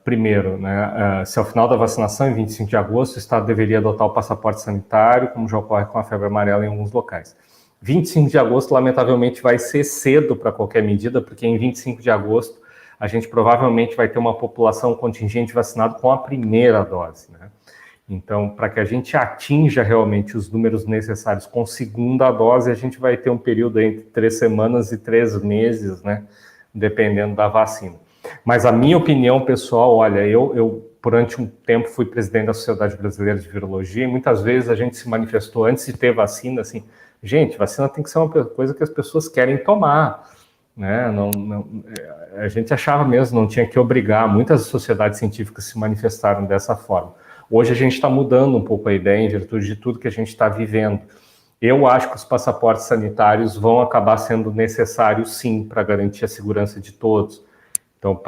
primeiro, né, se ao final da vacinação, em 25 de agosto, o Estado deveria adotar o passaporte sanitário, como já ocorre com a febre amarela em alguns locais. 25 de agosto, lamentavelmente, vai ser cedo para qualquer medida, porque em 25 de agosto a gente provavelmente vai ter uma população contingente vacinada com a primeira dose, né? Então, para que a gente atinja realmente os números necessários com segunda dose, a gente vai ter um período entre 3 semanas e 3 meses, né? Dependendo da vacina. Mas a minha opinião pessoal, olha, eu durante um tempo fui presidente da Sociedade Brasileira de Virologia e muitas vezes a gente se manifestou antes de ter vacina, assim, gente, vacina tem que ser uma coisa que as pessoas querem tomar, né? A gente achava mesmo, não tinha que obrigar, muitas sociedades científicas se manifestaram dessa forma. Hoje a gente está mudando um pouco a ideia em virtude de tudo que a gente está vivendo. Eu acho que os passaportes sanitários vão acabar sendo necessários, sim, para garantir a segurança de todos. Então,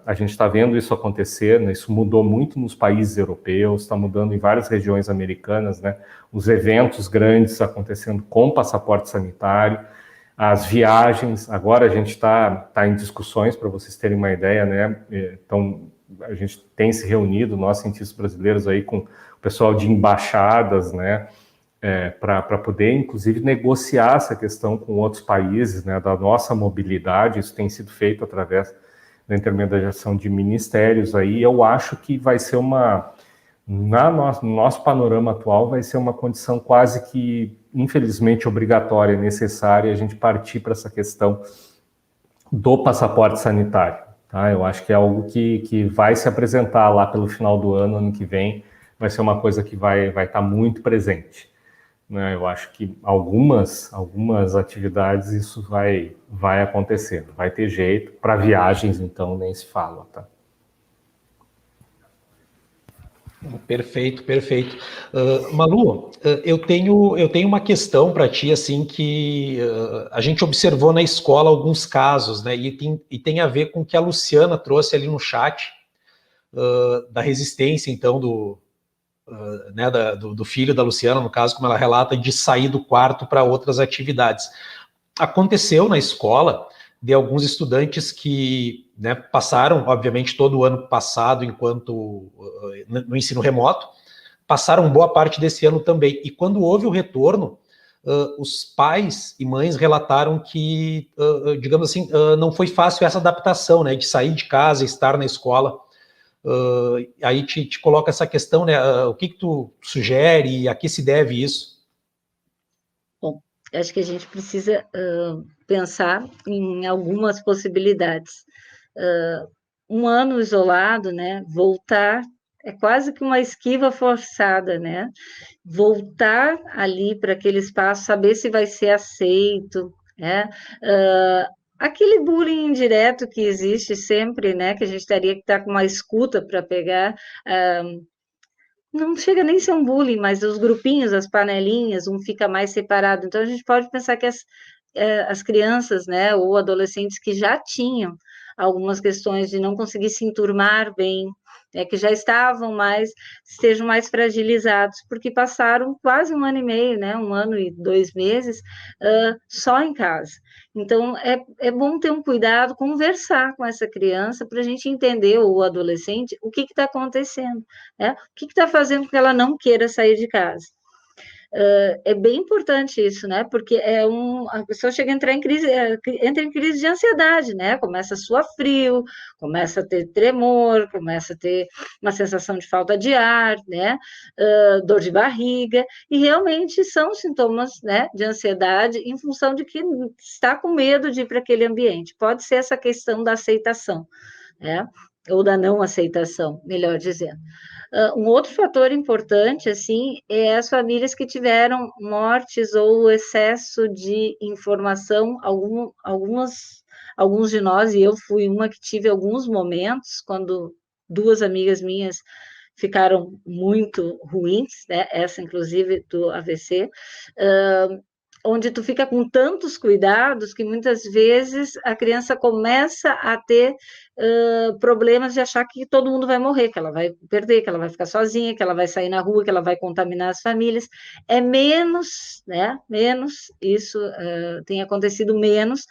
a gente está vendo isso acontecer, né? Isso mudou muito nos países europeus, está mudando em várias regiões americanas, né? Os eventos grandes acontecendo com passaporte sanitário, as viagens, agora a gente está em discussões, para vocês terem uma ideia, né? Então, a gente tem se reunido, nós cientistas brasileiros aí com o pessoal de embaixadas, né? Para poder, inclusive, negociar essa questão com outros países, né? Da nossa mobilidade, isso tem sido feito através da intermediação de ministérios aí. Eu acho que vai ser no nosso panorama atual, vai ser uma condição quase que, infelizmente, obrigatória, necessária, a gente partir para essa questão do passaporte sanitário. Tá? Eu acho que é algo que vai se apresentar lá pelo final do ano que vem, vai ser uma coisa que vai estar muito presente. Né? Eu acho que algumas atividades isso vai acontecer, vai ter jeito. Para viagens, então, nem se fala, tá? Perfeito, perfeito. Malu, eu tenho uma questão para ti, assim, que a gente observou na escola alguns casos, né, e tem a ver com o que a Luciana trouxe ali no chat, da resistência, então, né, do filho da Luciana, no caso, como ela relata, de sair do quarto para outras atividades. Aconteceu na escola de alguns estudantes que, né, passaram, obviamente, todo o ano passado, enquanto no ensino remoto, passaram boa parte desse ano também. E quando houve o retorno, os pais e mães relataram que, digamos assim, não foi fácil essa adaptação, né, de sair de casa, estar na escola. Aí te coloca essa questão, né? O que tu sugere e a que se deve isso? Bom, acho que a gente precisa pensar em algumas possibilidades. Um ano isolado, né? Voltar é quase que uma esquiva forçada, né? Voltar ali para aquele espaço, saber se vai ser aceito, né? Aquele bullying indireto que existe sempre, né? Que a gente teria que estar com uma escuta para pegar. Não chega nem a ser um bullying, mas os grupinhos, as panelinhas, um fica mais separado. Então, a gente pode pensar que as crianças, né, ou adolescentes que já tinham algumas questões de não conseguir se enturmar bem, que já estejam mais fragilizados, porque passaram quase um ano e meio, né, 1 ano e 2 meses, só em casa. Então, é bom ter um cuidado, conversar com essa criança, para a gente entender, ou o adolescente, o que está acontecendo, né? O que está fazendo com que ela não queira sair de casa. É bem importante isso, né? Porque a pessoa chega a entrar em crise, entra em crise de ansiedade, né? Começa a suar frio, começa a ter tremor, começa a ter uma sensação de falta de ar, né? Dor de barriga, e realmente são sintomas, né, de ansiedade em função de que está com medo de ir para aquele ambiente. Pode ser essa questão da aceitação, né? Ou da não aceitação, melhor dizendo. Um outro fator importante, assim, é as famílias que tiveram mortes ou excesso de informação, alguns de nós, e eu fui uma que tive alguns momentos, quando duas amigas minhas ficaram muito ruins, né? Essa, inclusive, do AVC, onde tu fica com tantos cuidados que muitas vezes a criança começa a ter problemas de achar que todo mundo vai morrer, que ela vai perder, que ela vai ficar sozinha, que ela vai sair na rua, que ela vai contaminar as famílias. É menos, né? Menos, isso tem acontecido menos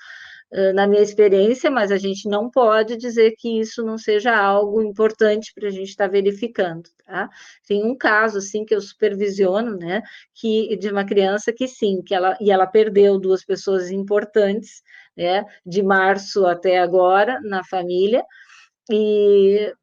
na minha experiência, mas a gente não pode dizer que isso não seja algo importante para a gente estar verificando, tá? Tem um caso, assim, que eu supervisiono, né, de uma criança que sim, ela perdeu duas pessoas importantes, né, de março até agora, na família, e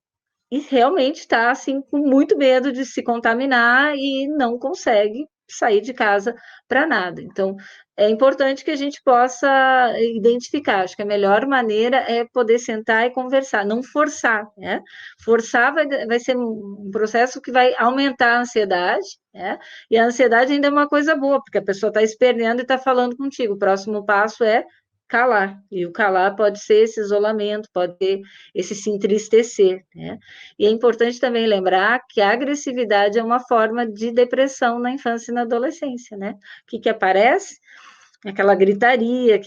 realmente está, assim, com muito medo de se contaminar e não consegue sair de casa para nada. Então, é importante que a gente possa identificar. Acho que a melhor maneira é poder sentar e conversar, não forçar, né? Forçar vai ser um processo que vai aumentar a ansiedade, né? E a ansiedade ainda é uma coisa boa, porque a pessoa está esperneando e está falando contigo. O próximo passo é calar, e o calar pode ser esse isolamento, pode ser esse se entristecer, né? E é importante também lembrar que a agressividade é uma forma de depressão na infância e na adolescência, né? O que aparece? Aquela gritaria,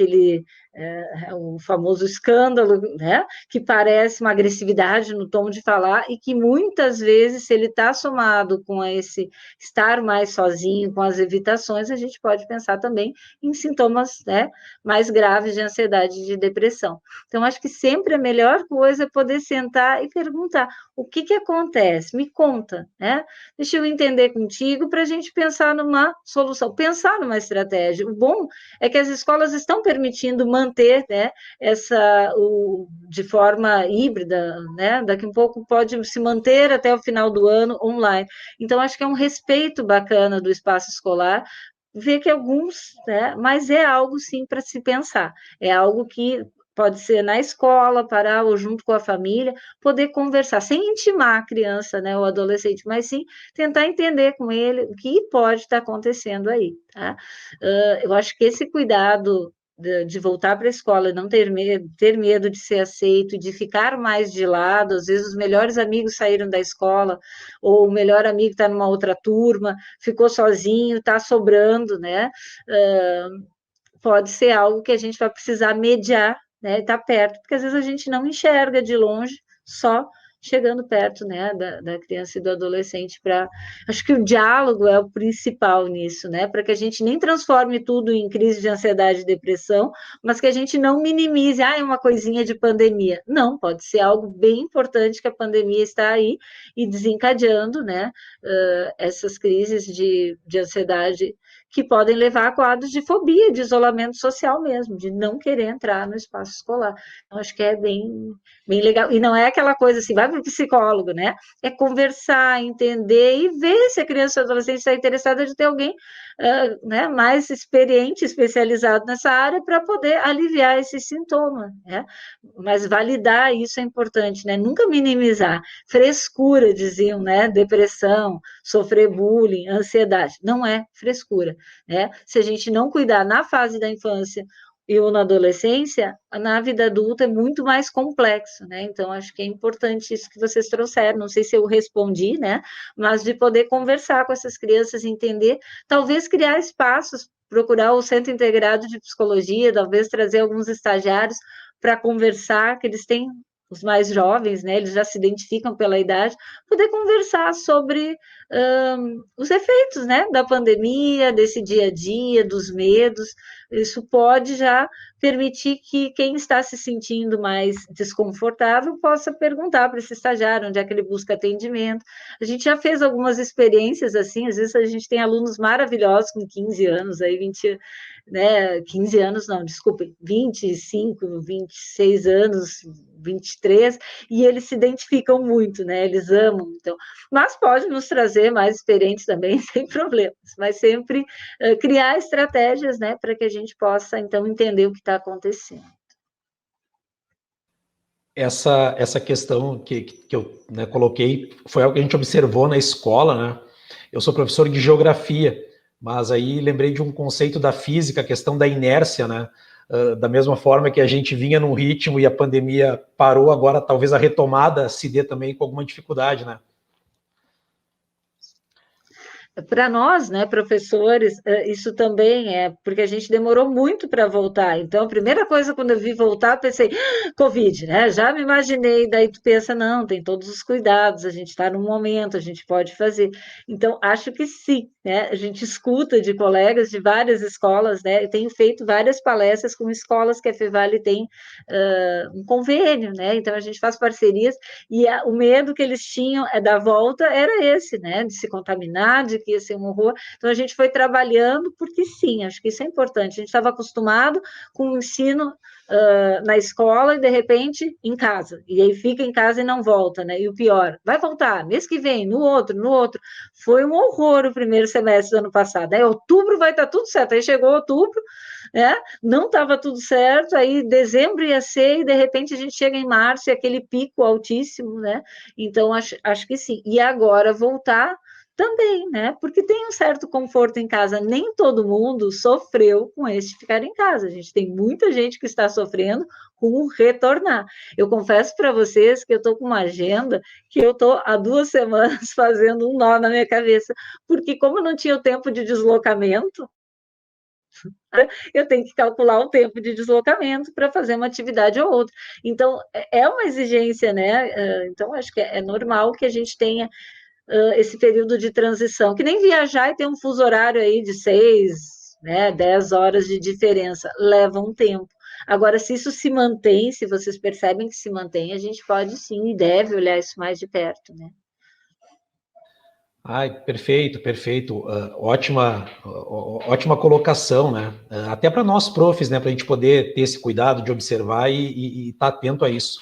o famoso escândalo, né? Que parece uma agressividade no tom de falar e que muitas vezes, se ele está somado com esse estar mais sozinho, com as evitações, a gente pode pensar também em sintomas, né, mais graves de ansiedade e de depressão. Então, acho que sempre a melhor coisa é poder sentar e perguntar o que acontece, me conta, né? Deixa eu entender contigo para a gente pensar numa solução, pensar numa estratégia. O bom é que as escolas estão permitindo manter, né, de forma híbrida, né, daqui a um pouco pode se manter até o final do ano online. Então, acho que é um respeito bacana do espaço escolar, ver que alguns, né, mas é algo sim para se pensar, é algo que pode ser na escola, parar ou junto com a família, poder conversar, sem intimar a criança, né, ou adolescente, mas sim tentar entender com ele o que pode estar acontecendo aí, tá? Eu acho que esse cuidado de voltar para a escola e não ter medo de ser aceito, de ficar mais de lado, às vezes os melhores amigos saíram da escola, ou o melhor amigo está numa outra turma, ficou sozinho, está sobrando, né? Pode ser algo que a gente vai precisar mediar, né? Estar perto, porque às vezes a gente não enxerga de longe, só chegando perto, né, da criança e do adolescente. Acho que o diálogo é o principal nisso, né, para que a gente nem transforme tudo em crise de ansiedade e depressão, mas que a gente não minimize, é uma coisinha de pandemia. Não, pode ser algo bem importante que a pandemia está aí e desencadeando, né, essas crises de ansiedade que podem levar a quadros de fobia, de isolamento social mesmo, de não querer entrar no espaço escolar. Então, acho que é bem legal. E não é aquela coisa assim, vai para o psicólogo, né? É conversar, entender e ver se a criança ou adolescente está interessada de ter alguém né, mais experiente, especializado nessa área, para poder aliviar esse sintoma, né? Mas validar isso é importante, né? Nunca minimizar. Frescura, diziam, né? Depressão, sofrer bullying, ansiedade. Não é frescura, né? Se a gente não cuidar na fase da infância e ou na adolescência, na vida adulta é muito mais complexo, né? Então, acho que é importante isso que vocês trouxeram. Não sei se eu respondi, né? Mas de poder conversar com essas crianças, entender, talvez criar espaços, procurar o Centro Integrado de Psicologia, talvez trazer alguns estagiários para conversar, que eles têm os mais jovens, né, eles já se identificam pela idade, poder conversar sobre os efeitos, né, da pandemia, desse dia a dia, dos medos. Isso pode já permitir que quem está se sentindo mais desconfortável possa perguntar para esse estagiário onde é que ele busca atendimento. A gente já fez algumas experiências assim, às vezes a gente tem alunos maravilhosos com 15 anos, aí 20, né, 15 anos não, desculpe, 25, 26 anos, 23, e eles se identificam muito, né, eles amam, então, mas pode nos trazer mais experientes também, sem problemas, mas sempre criar estratégias, né, para que a gente possa, então, entender o que está acontecendo. Essa questão que eu, né, coloquei foi algo que a gente observou na escola, né? Eu sou professor de geografia, mas aí lembrei de um conceito da física, a questão da inércia, né? Da mesma forma que a gente vinha num ritmo e a pandemia parou, agora talvez a retomada se dê também com alguma dificuldade, né? Para nós, né, professores, isso também é porque a gente demorou muito para voltar. Então, a primeira coisa quando eu vi voltar, pensei, Covid, né? Já me imaginei, daí tu pensa, não, tem todos os cuidados, a gente está num momento, a gente pode fazer. Então, acho que sim, né? A gente escuta de colegas de várias escolas, né? Eu tenho feito várias palestras com escolas que a Fevale tem um convênio, né? Então, a gente faz parcerias e o medo que eles tinham da volta era esse, né? De se contaminar, de que ia ser um horror. Então, a gente foi trabalhando, porque sim, acho que isso é importante. A gente estava acostumado com o ensino na escola e, de repente, em casa. E aí fica em casa e não volta, né? E o pior, vai voltar, mês que vem, no outro, no outro. Foi um horror o primeiro semestre do ano passado. Aí, outubro vai estar tudo certo. Aí chegou outubro, né? Não estava tudo certo, aí dezembro ia ser, e de repente a gente chega em março e aquele pico altíssimo, né? Então, acho que sim. E agora voltar também, né? Porque tem um certo conforto em casa. Nem todo mundo sofreu com esse de ficar em casa. A gente tem muita gente que está sofrendo com o retornar. Eu confesso para vocês que eu estou com uma agenda que eu estou há 2 semanas fazendo um nó na minha cabeça, porque como eu não tinha o tempo de deslocamento, eu tenho que calcular o tempo de deslocamento para fazer uma atividade ou outra. Então, é uma exigência, né? Então, acho que é normal que a gente tenha esse período de transição, que nem viajar e ter um fuso horário aí de 6, né, 10 horas de diferença, leva um tempo. Agora, se isso se mantém, se vocês percebem que se mantém, a gente pode sim e deve olhar isso mais de perto, né? Ai, perfeito, perfeito. Ótima colocação, né? Até para nós profs, né? Para a gente poder ter esse cuidado de observar e estar atento a isso.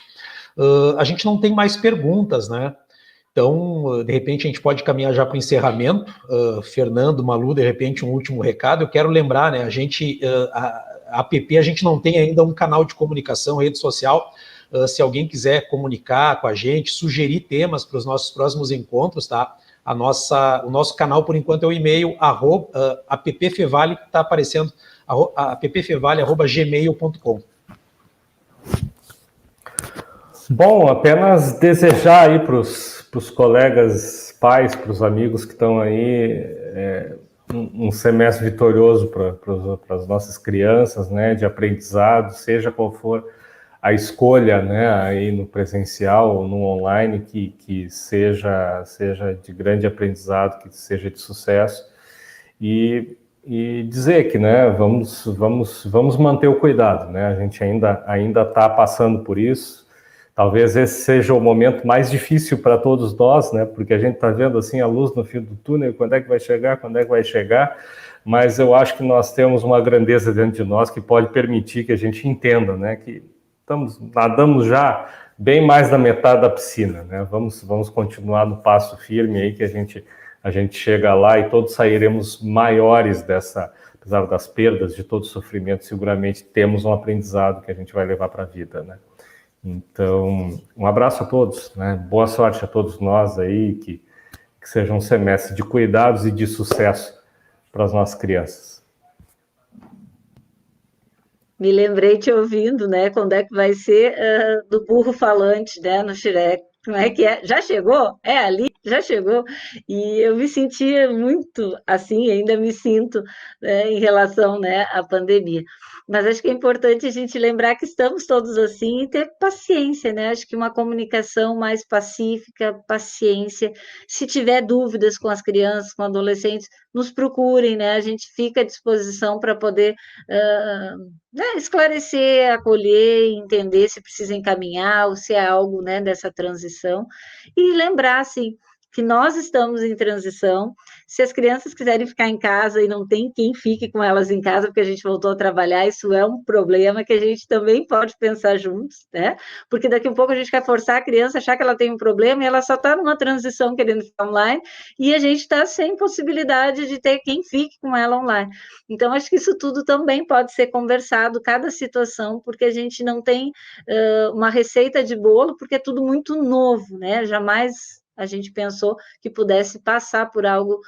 A gente não tem mais perguntas, né? Então, de repente, a gente pode caminhar já para o encerramento. Fernando, Malu, de repente, um último recado. Eu quero lembrar, né? A APP, a gente não tem ainda um canal de comunicação, rede social. Se alguém quiser comunicar com a gente, sugerir temas para os nossos próximos encontros, tá? O nosso canal, por enquanto, é o e-mail appfevale, que está aparecendo, appfevale@gmail.com. Bom, apenas desejar aí para os colegas pais, para os amigos que estão aí, um semestre vitorioso para as nossas crianças, né, de aprendizado, seja qual for a escolha, né, aí no presencial ou no online, que seja de grande aprendizado, que seja de sucesso, e dizer que, né, vamos manter o cuidado, né, a gente ainda está passando por isso. Talvez esse seja o momento mais difícil para todos nós, né, porque a gente está vendo assim a luz no fim do túnel, quando é que vai chegar, mas eu acho que nós temos uma grandeza dentro de nós que pode permitir que a gente entenda, né, que nadamos já bem mais da metade da piscina, né? Vamos continuar no passo firme aí que a gente chega lá e todos sairemos maiores dessa, apesar das perdas, de todo o sofrimento, seguramente temos um aprendizado que a gente vai levar para a vida, né? Então, um abraço a todos, né? Boa sorte a todos nós aí, que seja um semestre de cuidados e de sucesso para as nossas crianças. Me lembrei te ouvindo, né? Quando é que vai ser do burro falante, né? No Shrek. Como é que é? Já chegou? É ali? Já chegou? E eu me sentia muito assim, ainda me sinto, né, em relação, né, à pandemia. Mas acho que é importante a gente lembrar que estamos todos assim e ter paciência, né? Acho que uma comunicação mais pacífica, paciência. Se tiver dúvidas com as crianças, com adolescentes, nos procurem, né? A gente fica à disposição para poder né, esclarecer, acolher, entender se precisa encaminhar ou se é algo, né, dessa transição. E lembrar, assim, que nós estamos em transição. Se as crianças quiserem ficar em casa e não tem quem fique com elas em casa, porque a gente voltou a trabalhar, isso é um problema que a gente também pode pensar juntos, né? Porque daqui a pouco a gente quer forçar a criança a achar que ela tem um problema e ela só está numa transição querendo ficar online e a gente está sem possibilidade de ter quem fique com ela online. Então, acho que isso tudo também pode ser conversado, cada situação, porque a gente não tem uma receita de bolo, porque é tudo muito novo, né? Jamais a gente pensou que pudesse passar por algo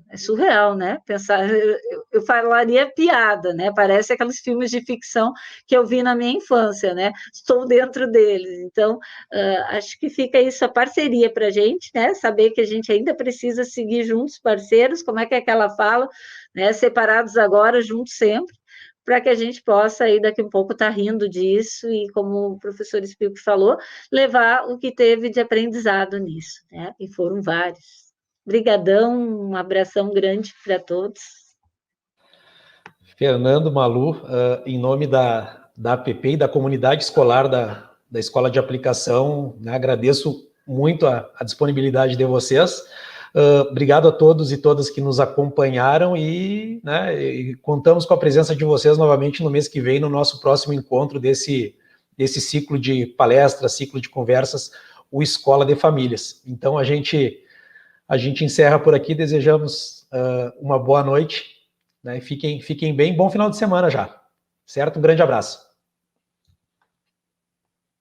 é surreal, né? Pensar, eu falaria piada, né? Parece aqueles filmes de ficção que eu vi na minha infância, né? Estou dentro deles. Então, acho que fica isso a parceria para a gente, né? Saber que a gente ainda precisa seguir juntos, parceiros, como é que ela fala, né? Separados agora, juntos sempre, para que a gente possa aí daqui a um pouco estar rindo disso e, como o professor Spilk falou, levar o que teve de aprendizado nisso, né? E foram vários. Obrigadão, um abração grande para todos. Fernando, Malu, em nome da APP e da comunidade escolar da Escola de Aplicação, né, agradeço muito a disponibilidade de vocês. Obrigado a todos e todas que nos acompanharam e, né, e contamos com a presença de vocês novamente no mês que vem, no nosso próximo encontro desse ciclo de palestras, ciclo de conversas, o Escola de Famílias. Então, a gente encerra por aqui, desejamos uma boa noite, né, fiquem bem, bom final de semana já, certo? Um grande abraço.